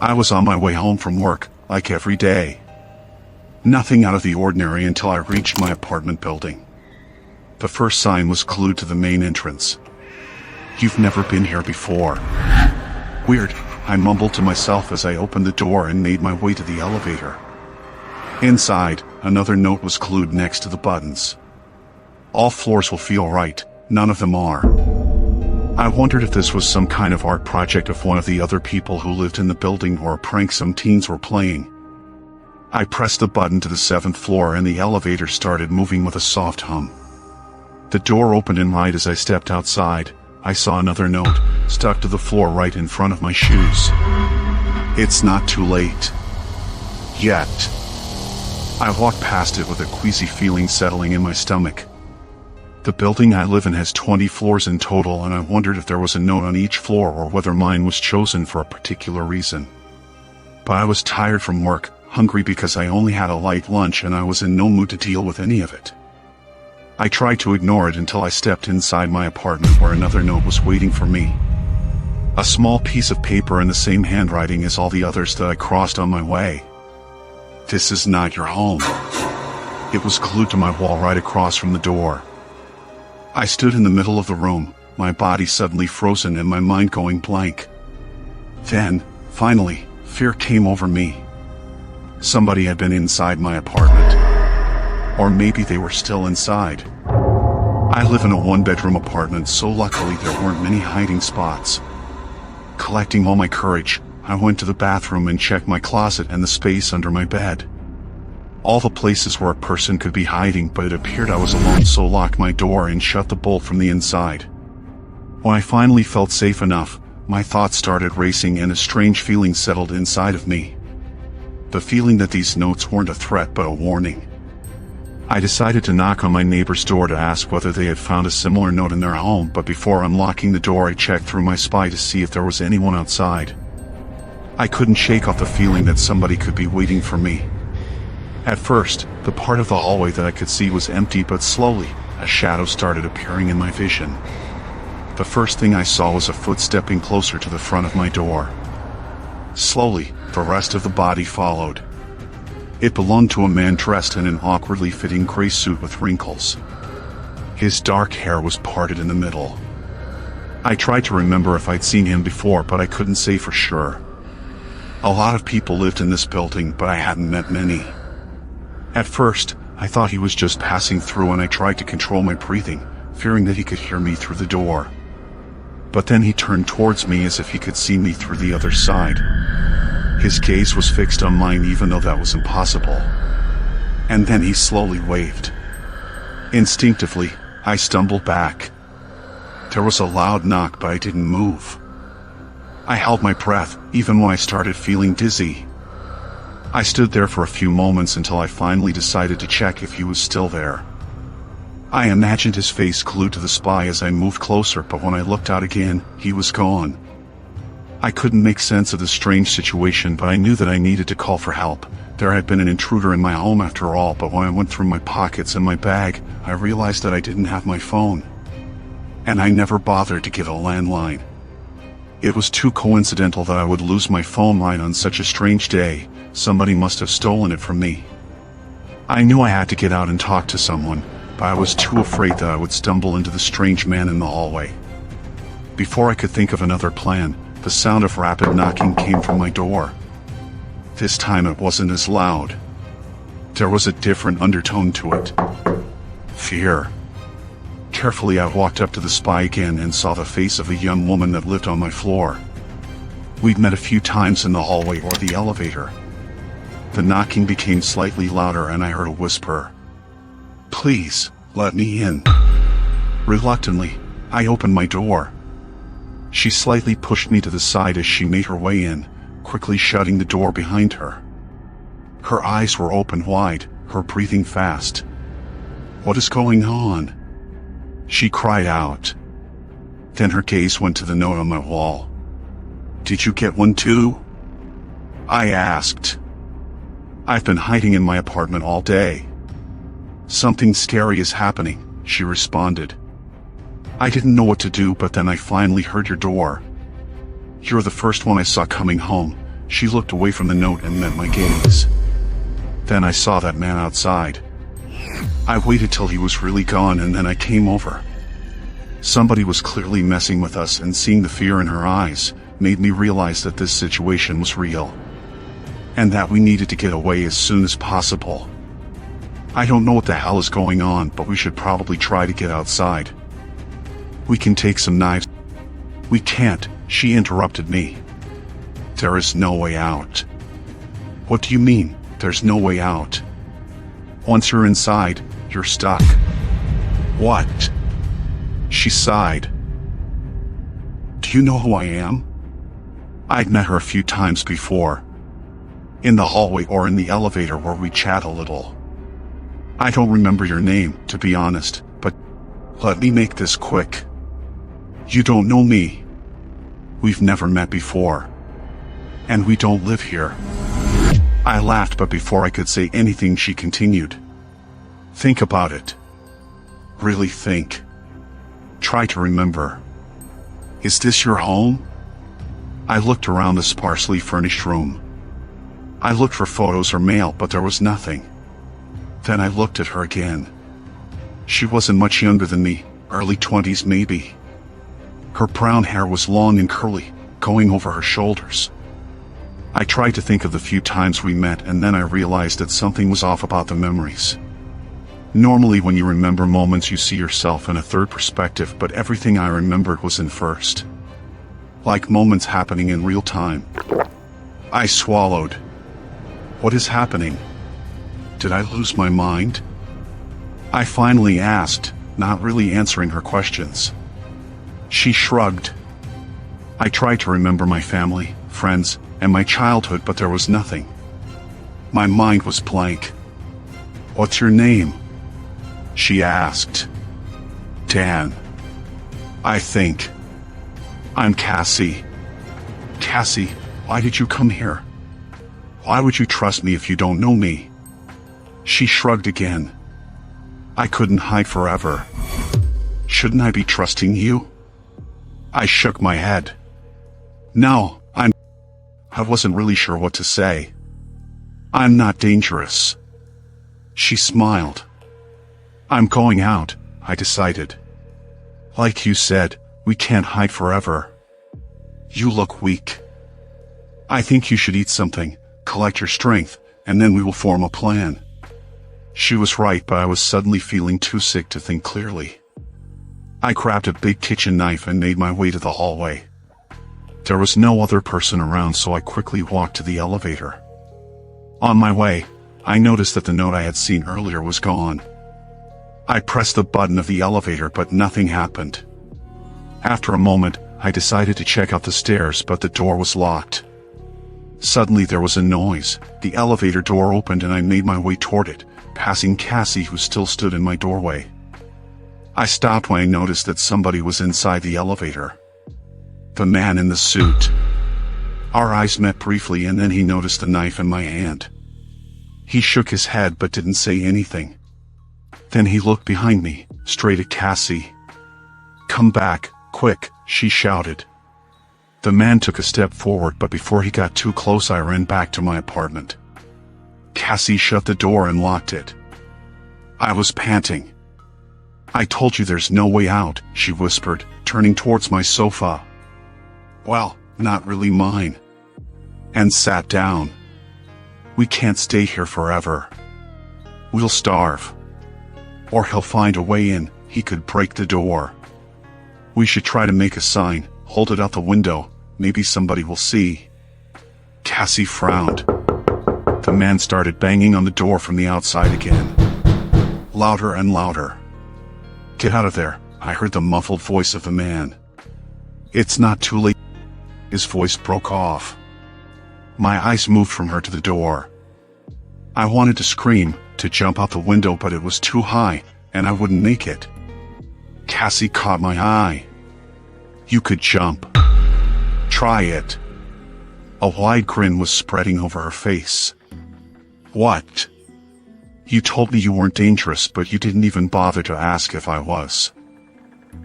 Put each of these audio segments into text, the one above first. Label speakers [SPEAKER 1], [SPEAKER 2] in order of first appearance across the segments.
[SPEAKER 1] I was on my way home from work, like every day. Nothing out of the ordinary until I reached my apartment building. The first sign was glued to the main entrance. "You've never been here before." "Weird," I mumbled to myself as I opened the door and made my way to the elevator. Inside, another note was glued next to the buttons. "All floors will feel right, none of them are." I wondered if this was some kind of art project of one of the other people who lived in the building or a prank some teens were playing. I pressed the button to the 7th floor and the elevator started moving with a soft hum. The door opened and right as I stepped outside, I saw another note, stuck to the floor right in front of my shoes. "It's not too late. Yet." I walked past it with a queasy feeling settling in my stomach. The building I live in has 20 floors in total, and I wondered if there was a note on each floor or whether mine was chosen for a particular reason. But I was tired from work, hungry because I only had a light lunch, and I was in no mood to deal with any of it. I tried to ignore it until I stepped inside my apartment where another note was waiting for me. A small piece of paper in the same handwriting as all the others that I crossed on my way. "This is not your home." It was glued to my wall right across from the door. I stood in the middle of the room, my body suddenly frozen and my mind going blank. Then, finally, fear came over me. Somebody had been inside my apartment. Or maybe they were still inside. I live in a one-bedroom apartment, so luckily there weren't many hiding spots. Collecting all my courage, I went to the bathroom and checked my closet and the space under my bed. All the places where a person could be hiding, but it appeared I was alone, so locked my door and shut the bolt from the inside. When I finally felt safe enough, my thoughts started racing and a strange feeling settled inside of me. The feeling that these notes weren't a threat but a warning. I decided to knock on my neighbor's door to ask whether they had found a similar note in their home, but before unlocking the door I checked through my spy to see if there was anyone outside. I couldn't shake off the feeling that somebody could be waiting for me. At first, the part of the hallway that I could see was empty, but slowly, a shadow started appearing in my vision. The first thing I saw was a foot stepping closer to the front of my door. Slowly, the rest of the body followed. It belonged to a man dressed in an awkwardly fitting gray suit with wrinkles. His dark hair was parted in the middle. I tried to remember if I'd seen him before, but I couldn't say for sure. A lot of people lived in this building, but I hadn't met many. At first, I thought he was just passing through, and I tried to control my breathing, fearing that he could hear me through the door. But then he turned towards me as if he could see me through the other side. His gaze was fixed on mine even though that was impossible. And then he slowly waved. Instinctively, I stumbled back. There was a loud knock, but I didn't move. I held my breath, even when I started feeling dizzy. I stood there for a few moments until I finally decided to check if he was still there. I imagined his face glued to the spy as I moved closer, but when I looked out again, he was gone. I couldn't make sense of the strange situation, but I knew that I needed to call for help. There had been an intruder in my home after all, but when I went through my pockets and my bag, I realized that I didn't have my phone. And I never bothered to get a landline. It was too coincidental that I would lose my phone line on such a strange day. Somebody must have stolen it from me. I knew I had to get out and talk to someone, but I was too afraid that I would stumble into the strange man in the hallway. Before I could think of another plan, the sound of rapid knocking came from my door. This time it wasn't as loud. There was a different undertone to it. Fear. Carefully I walked up to the spy again and saw the face of a young woman that lived on my floor. We'd met a few times in the hallway or the elevator. The knocking became slightly louder and I heard a whisper. "Please, let me in." Reluctantly, I opened my door. She slightly pushed me to the side as she made her way in, quickly shutting the door behind her. Her eyes were open wide, her breathing fast. "What is going on?" she cried out. Then her gaze went to the note on my wall. "Did you get one too?" I asked. "I've been hiding in my apartment all day." "Something scary is happening," she responded. I didn't know what to do, but then I finally heard your door. "You're the first one I saw coming home," She looked away from the note and met my gaze. Then I saw that man outside. I waited till he was really gone and then I came over. Somebody was clearly messing with us, and seeing the fear in her eyes made me realize that this situation was real. And that we needed to get away as soon as possible. I don't know what the hell is going on, but we should probably try to get outside. We can take some knives. We can't, she interrupted me. There is no way out. What do you mean, there's no way out? Once you're inside, you're stuck. What? She sighed. Do you know who I am? I'd met her a few times before. In the hallway or in the elevator where we chat a little. I don't remember your name, to be honest, but let me make this quick. You don't know me. We've never met before. And we don't live here. I laughed, but before I could say anything she continued. Think about it. Really think. Try to remember. Is this your home? I looked around the sparsely furnished room. I looked for photos or mail, but there was nothing. Then I looked at her again. She wasn't much younger than me, early 20s maybe. Her brown hair was long and curly, going over her shoulders. I tried to think of the few times we met, and then I realized that something was off about the memories. Normally when you remember moments you see yourself in a third perspective, but everything I remembered was in first. Like moments happening in real time. I swallowed. What is happening? Did I lose my mind? I finally asked, not really answering her questions. She shrugged. I tried to remember my family, friends, and my childhood, but there was nothing. My mind was blank. What's your name? She asked. Dan. I think. I'm Cassie. Cassie, why did you come here? Why would you trust me if you don't know me? She shrugged again. I couldn't hide forever. Shouldn't I be trusting you? I shook my head. No, I wasn't really sure what to say. I'm not dangerous. She smiled. I'm going out, I decided. Like you said, we can't hide forever. You look weak. I think you should eat something, collect your strength, and then we will form a plan. She was right, but I was suddenly feeling too sick to think clearly. I grabbed a big kitchen knife and made my way to the hallway. There was no other person around, so I quickly walked to the elevator. On my way, I noticed that the note I had seen earlier was gone. I pressed the button of the elevator, but nothing happened. After a moment, I decided to check out the stairs, but the door was locked. Suddenly there was a noise. The elevator door opened and I made my way toward it, passing Cassie, who still stood in my doorway. I stopped when I noticed that somebody was inside the elevator. The man in the suit. Our eyes met briefly, and then he noticed the knife in my hand. He shook his head but didn't say anything. Then he looked behind me, straight at Cassie. Come back, quick, she shouted. The man took a step forward, but before he got too close I ran back to my apartment. Cassie shut the door and locked it. I was panting. I told you there's no way out, she whispered, turning towards my sofa. Well, not really mine. And sat down. We can't stay here forever. We'll starve. Or he'll find a way in, he could break the door. We should try to make a sign, hold it out the window, maybe somebody will see. Cassie frowned. The man started banging on the door from the outside again. Louder and louder. Get out of there, I heard the muffled voice of the man. It's not too late. His voice broke off. My eyes moved from her to the door. I wanted to scream, to jump out the window, but it was too high, and I wouldn't make it. Cassie caught my eye. You could jump. Try it. A wide grin was spreading over her face. What? You told me you weren't dangerous, but you didn't even bother to ask if I was.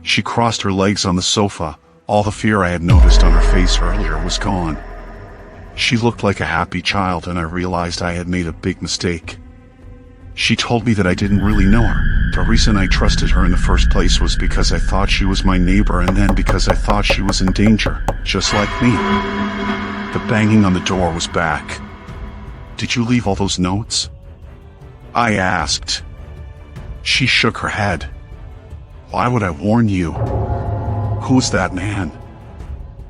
[SPEAKER 1] She crossed her legs on the sofa. All the fear I had noticed on her face earlier was gone. She looked like a happy child, and I realized I had made a big mistake. She told me that I didn't really know her. The reason I trusted her in the first place was because I thought she was my neighbor, and then because I thought she was in danger, just like me. The banging on the door was back. "Did you leave all those notes?" I asked. She shook her head. "Why would I warn you? Who's that man?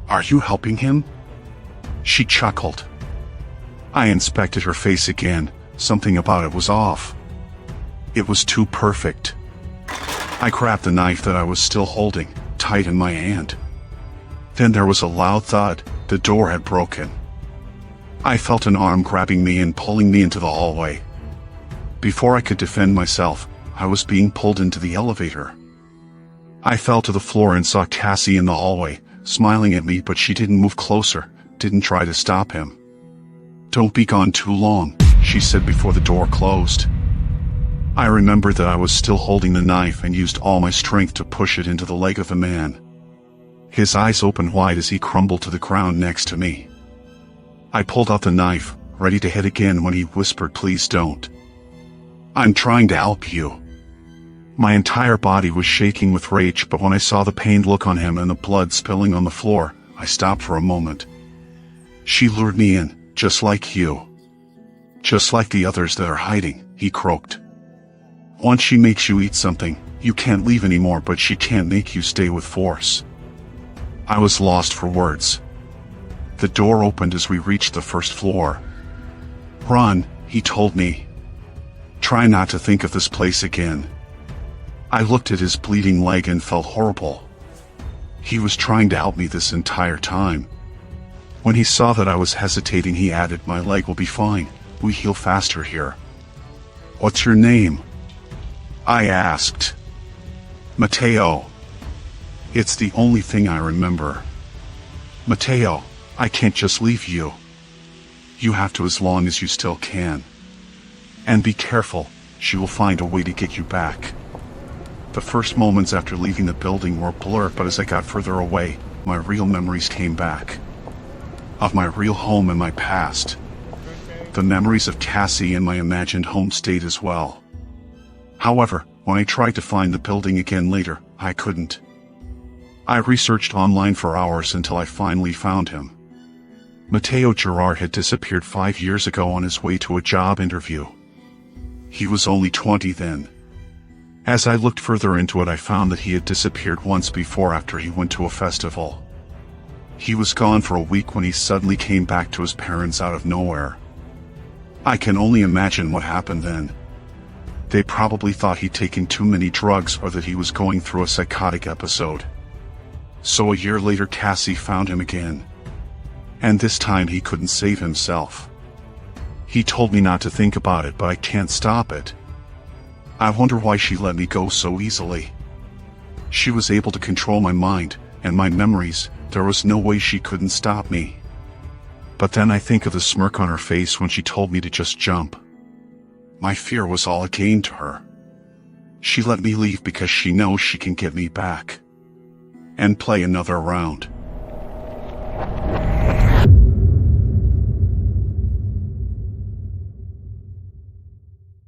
[SPEAKER 1] Are you helping him?" She chuckled. I inspected her face again. Something about it was off. It was too perfect. I grabbed the knife that I was still holding, tight in my hand. Then there was a loud thud. The door had broken. I felt an arm grabbing me and pulling me into the hallway. Before I could defend myself, I was being pulled into the elevator. I fell to the floor and saw Cassie in the hallway, smiling at me, but she didn't move closer, didn't try to stop him. "Don't be gone too long," she said before the door closed. I remembered that I was still holding the knife and used all my strength to push it into the leg of the man. His eyes opened wide as he crumbled to the ground next to me. I pulled out the knife, ready to hit again, when he whispered, "Please don't. I'm trying to help you." My entire body was shaking with rage, but when I saw the pained look on him and the blood spilling on the floor, I stopped for a moment. "She lured me in, just like you. Just like the others that are hiding," he croaked. "Once she makes you eat something, you can't leave anymore, but she can't make you stay with force." I was lost for words. The door opened as we reached the first floor. "Run," he told me. "Try not to think of this place again." I looked at his bleeding leg and felt horrible. He was trying to help me this entire time. When he saw that I was hesitating, he added, "My leg will be fine. We heal faster here." "What's your name?" I asked. "Mateo." It's the only thing I remember. "Mateo, I can't just leave you. You have to as long as you still can. And be careful, she will find a way to get you back." The first moments after leaving the building were a blur, but as I got further away, my real memories came back. Of my real home and my past. The memories of Cassie and my imagined home stayed as well. However, when I tried to find the building again later, I couldn't. I researched online for hours until I finally found him. Mateo Gerard had disappeared 5 years ago on his way to a job interview. He was only 20 then. As I looked further into it, I found that he had disappeared once before after he went to a festival. He was gone for a week when he suddenly came back to his parents out of nowhere. I can only imagine what happened then. They probably thought he'd taken too many drugs or that he was going through a psychotic episode. So a year later, Cassie found him again. And this time he couldn't save himself. He told me not to think about it, but I can't stop it. I wonder why she let me go so easily. She was able to control my mind and my memories. There was no way she couldn't stop me. But then I think of the smirk on her face when she told me to just jump. My fear was all a game to her. She let me leave because she knows she can get me back. And play another round.